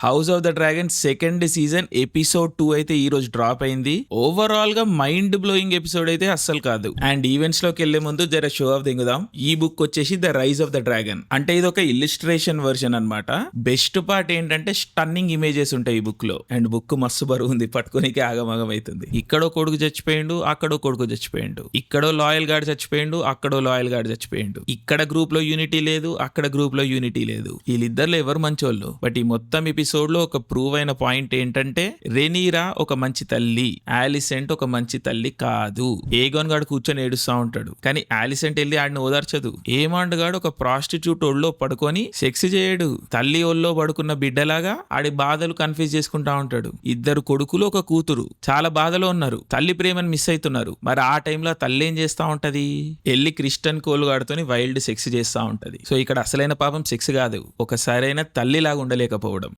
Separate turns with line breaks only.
House of the dragon second season episode 2 అయితే ఈ రోజు డ్రాప్ అయింది. ఓవరాల్ గా మైండ్ బ్లోయింగ్ ఎపిసోడ్ అయితే అస్సలు కాదు. అండ్ ఈవెంట్స్ లోకి వెళ్లే ముందు జర షో ఆఫ్ దింగుదాం. ఈ బుక్ వచ్చేసి the rise of the dragon, అంటే ఇది ఒక ఇలిస్ట్రేషన్ వర్షన్ అన్నమాట. బెస్ట్ పార్ట్ ఏంటంటే స్టన్నింగ్ ఇమేజెస్ ఉంటాయి ఈ బుక్ లో. అండ్ బుక్ మస్తు బరువు ఉంది, పట్టుకోనికి ఆగమాగం అవుతుంది. ఇక్కడో కొడుకు చచ్చిపోయిండు, అక్కడో కొడుకు చచ్చిపోయిండు. ఇక్కడో లాయల్ గార్డ్ చచ్చిపోయిండు, అక్కడో లాయల్ గార్డ్ చచ్చిపోయిండు. ఇక్కడ గ్రూప్ లో యూనిటీ లేదు, అక్కడ గ్రూప్ లో యూనిటీ లేదు. వీళ్ళిద్దరు ఎవరు మంచోళ్ళు? బట్ ఈ మొత్తం ఎపిసోడ్ లో ఒక ప్రూవ్ అయిన పాయింట్ ఏంటంటే రెనీరా ఒక మంచి తల్లి, ఆలిసెంట్ ఒక మంచి తల్లి కాదు. ఏగోన్ గాడు కూర్చొని ఏడుస్తా ఉంటాడు, కానీ ఆలిసెంట్ వెళ్ళి ఆడిని ఓదార్చదు. ఏమాండ్ గాడు ఒక ప్రాస్టిట్యూట్ ఒళ్ళో పడుకొని సెక్స్ చేయడు, తల్లి ఒళ్ళో పడుకున్న బిడ్డలాగా ఆడి బాధలు కన్ఫ్యూజ్ చేసుకుంటా ఉంటాడు. ఇద్దరు కొడుకులు ఒక కూతురు చాలా బాధలో ఉన్నారు, తల్లి ప్రేమను మిస్ అవుతున్నారు. మరి ఆ టైంలో తల్లి ఏం చేస్తా ఉంటది? వెళ్ళి క్రిస్టన్ కోల్గాడుతోని వైల్డ్ సెక్స్ చేస్తా ఉంటది. సో ఇక్కడ అసలైన పాపం సెక్స్ కాదు, ఒక సరైన తల్లిలాగా ఉండలేకపోవడం.